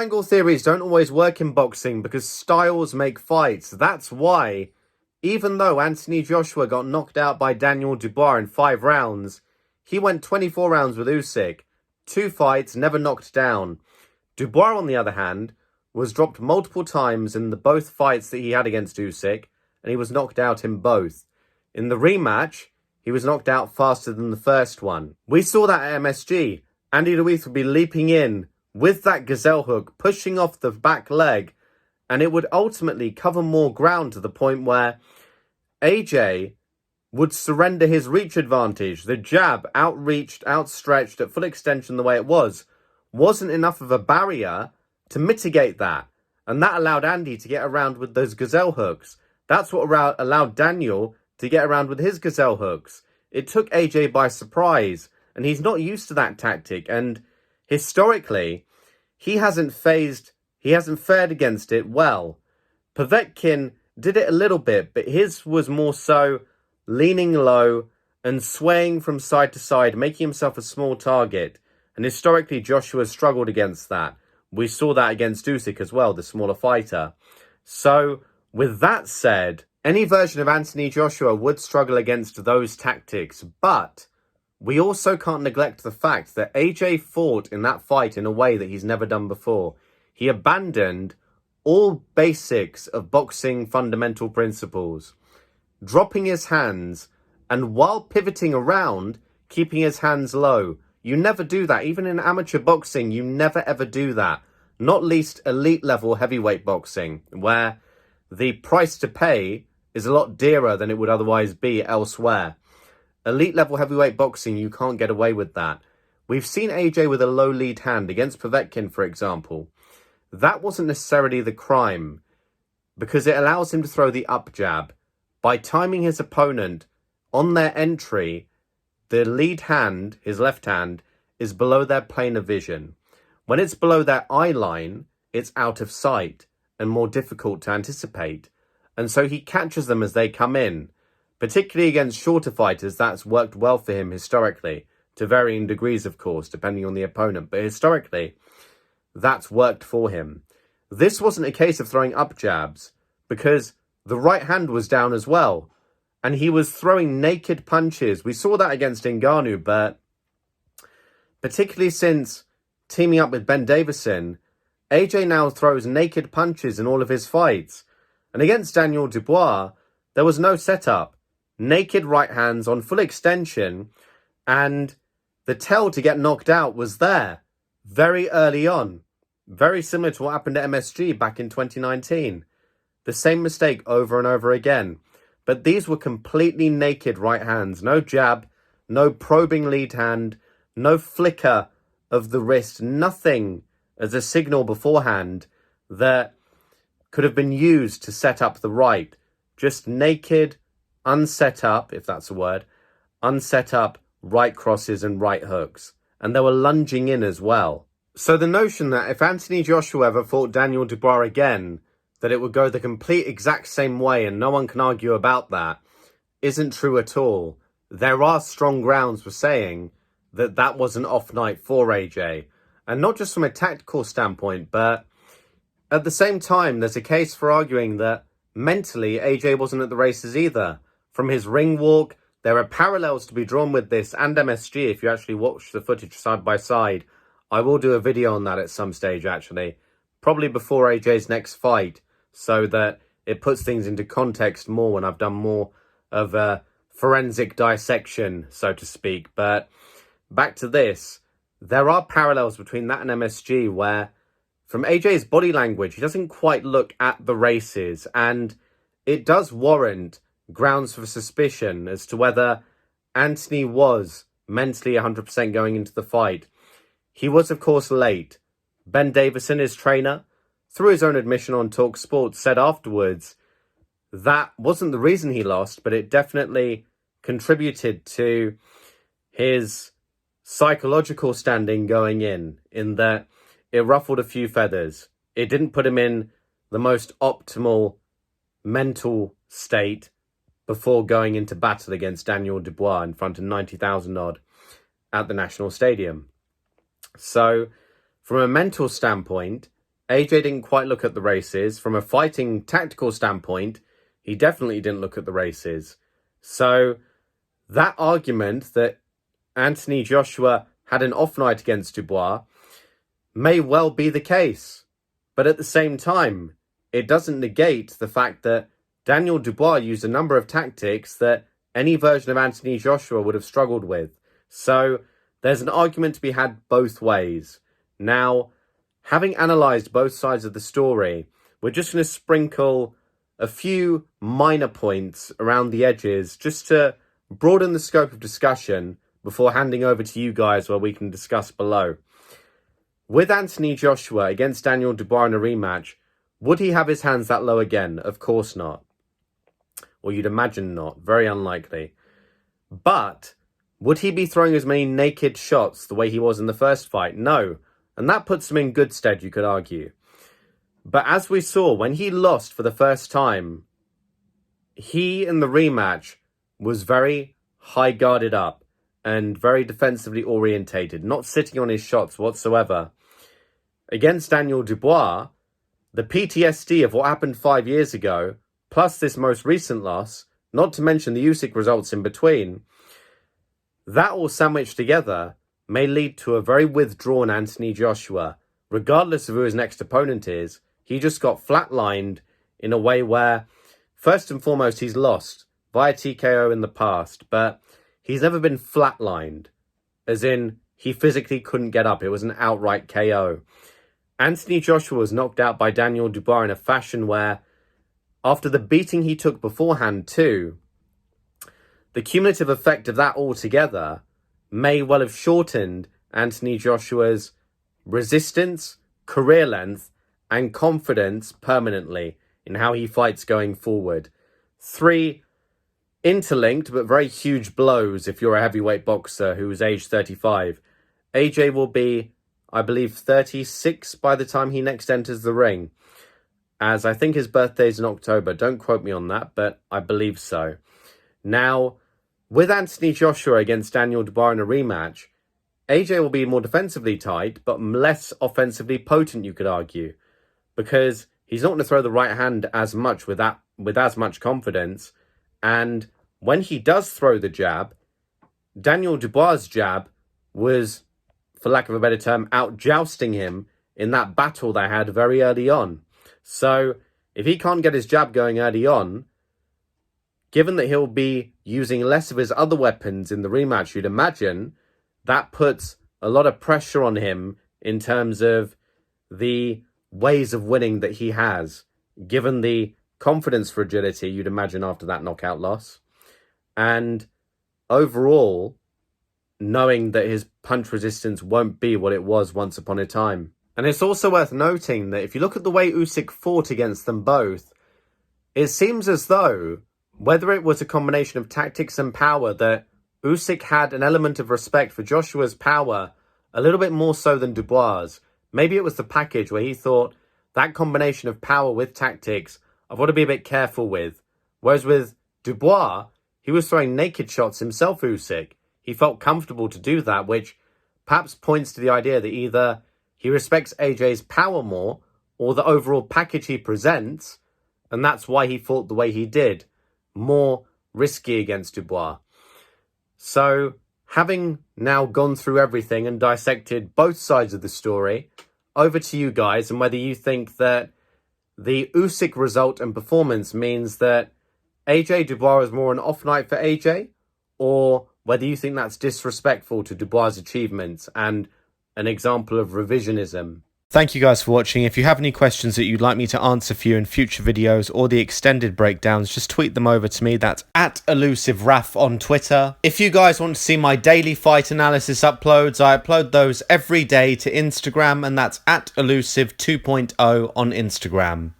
Triangle theories don't always work in boxing because styles make fights. That's why, even though Anthony Joshua got knocked out by Daniel Dubois in 5 rounds, he went 24 rounds with Usyk. 2 fights, never knocked down. Dubois, on the other hand, was dropped multiple times in the both fights that he had against Usyk, and he was knocked out in both. In the rematch, he was knocked out faster than the first one. We saw that at MSG. Andy Ruiz would be leaping in with that gazelle hook, pushing off the back leg, and it would ultimately cover more ground to the point where AJ would surrender his reach advantage. The jab, outreached, outstretched at full extension the way it was, wasn't enough of a barrier to mitigate that. And that allowed Andy to get around with those gazelle hooks. That's what allowed Daniel to get around with his gazelle hooks. It took AJ by surprise, and he's not used to that tactic. And historically, he hasn't fared against it well. Povetkin did it a little bit, but his was more so leaning low and swaying from side to side, making himself a small target. And historically, Joshua struggled against that. We saw that against Usyk as well, the smaller fighter. So, with that said, any version of Anthony Joshua would struggle against those tactics, but we also can't neglect the fact that AJ fought in that fight in a way that he's never done before. He abandoned all basics of boxing fundamental principles, dropping his hands, and while pivoting around, keeping his hands low. You never do that. Even in amateur boxing, you never ever do that. Not least elite level heavyweight boxing, where the price to pay is a lot dearer than it would otherwise be elsewhere. Elite level heavyweight boxing, you can't get away with that. We've seen AJ with a low lead hand against Povetkin, for example. That wasn't necessarily the crime, because it allows him to throw the up jab. By timing his opponent on their entry, the lead hand, his left hand, is below their plane of vision. When it's below their eye line, it's out of sight and more difficult to anticipate. And so he catches them as they come in. Particularly against shorter fighters, that's worked well for him historically, to varying degrees, of course, depending on the opponent. But historically, that's worked for him. This wasn't a case of throwing up jabs, because the right hand was down as well. And he was throwing naked punches. We saw that against Ngannou, but particularly since teaming up with Ben Davison, AJ now throws naked punches in all of his fights. And against Daniel Dubois, there was no setup. Naked right hands on full extension, and the tell to get knocked out was there very early on. Very similar to what happened at MSG back in 2019. The same mistake over and over again. But these were completely naked right hands. No jab, no probing lead hand, no flicker of the wrist, nothing as a signal beforehand that could have been used to set up the right. Just naked, unset up, if that's a word, unset up right crosses and right hooks. And they were lunging in as well. So the notion that if Anthony Joshua ever fought Daniel Dubois again, that it would go the complete exact same way, and no one can argue about that, isn't true at all. There are strong grounds for saying that that was an off night for AJ. And not just from a tactical standpoint, but at the same time, there's a case for arguing that mentally AJ wasn't at the races either. From his ring walk, there are parallels to be drawn with this and MSG if you actually watch the footage side by side. I will do a video on that at some stage, actually. Probably before AJ's next fight, so that it puts things into context more when I've done more of a forensic dissection, so to speak. But back to this, there are parallels between that and MSG where, from AJ's body language, he doesn't quite look at the races, and it does warrant grounds for suspicion as to whether Anthony was mentally 100% going into the fight. He was, of course, late. Ben Davison, his trainer, through his own admission on TalkSport, said afterwards that wasn't the reason he lost, but it definitely contributed to his psychological standing going in that it ruffled a few feathers. It didn't put him in the most optimal mental state before going into battle against Daniel Dubois in front of 90,000 odd at the National Stadium. So, from a mental standpoint, AJ didn't quite look at the races. From a fighting tactical standpoint, he definitely didn't look at the races. So that argument that Anthony Joshua had an off night against Dubois may well be the case. But at the same time, it doesn't negate the fact that Daniel Dubois used a number of tactics that any version of Anthony Joshua would have struggled with. So there's an argument to be had both ways. Now, having analysed both sides of the story, we're just going to sprinkle a few minor points around the edges just to broaden the scope of discussion before handing over to you guys where we can discuss below. With Anthony Joshua against Daniel Dubois in a rematch, would he have his hands that low again? Of course not. Or you'd imagine not. Very unlikely. But would he be throwing as many naked shots the way he was in the first fight? No. And that puts him in good stead, you could argue. But as we saw, when he lost for the first time, he in the rematch was very high guarded up and very defensively orientated, not sitting on his shots whatsoever. Against Daniel Dubois, the PTSD of what happened 5 years ago, plus this most recent loss, not to mention the Usyk results in between, that all sandwiched together may lead to a very withdrawn Anthony Joshua. Regardless of who his next opponent is, he just got flatlined in a way where, first and foremost, he's lost via TKO in the past, but he's never been flatlined, as in he physically couldn't get up. It was an outright KO. Anthony Joshua was knocked out by Daniel Dubois in a fashion where, after the beating he took beforehand too, the cumulative effect of that altogether may well have shortened Anthony Joshua's resistance, career length, and confidence permanently in how he fights going forward. 3 interlinked but very huge blows if you're a heavyweight boxer who is age 35. AJ will be, I believe, 36 by the time he next enters the ring, as I think his birthday's in October. Don't quote me on that, but I believe so. Now, with Anthony Joshua against Daniel Dubois in a rematch, AJ will be more defensively tight, but less offensively potent, you could argue, because he's not going to throw the right hand as much with as much confidence. And when he does throw the jab, Daniel Dubois' jab was, for lack of a better term, out-jousting him in that battle they had very early on. So if he can't get his jab going early on, given that he'll be using less of his other weapons in the rematch, you'd imagine, that puts a lot of pressure on him in terms of the ways of winning that he has, given the confidence fragility you'd imagine after that knockout loss. And overall, knowing that his punch resistance won't be what it was once upon a time. And it's also worth noting that if you look at the way Usyk fought against them both, it seems as though, whether it was a combination of tactics and power, that Usyk had an element of respect for Joshua's power a little bit more so than Dubois. Maybe it was the package where he thought that combination of power with tactics I've got to be a bit careful with. Whereas with Dubois, he was throwing naked shots himself, Usyk. He felt comfortable to do that, which perhaps points to the idea that either he respects AJ's power more or the overall package he presents, and that's why he fought the way he did, more risky against Dubois. So, having now gone through everything and dissected both sides of the story, over to you guys and whether you think that the Usyk result and performance means that AJ Dubois is more an off night for AJ, or whether you think that's disrespectful to Dubois' achievements and an example of revisionism. Thank you guys for watching. If you have any questions that you'd like me to answer for you in future videos or the extended breakdowns, just tweet them over to me. That's @ElusiveRaf on Twitter. If you guys want to see my daily fight analysis uploads, I upload those every day to Instagram, and that's @Elusive 2.0 on Instagram.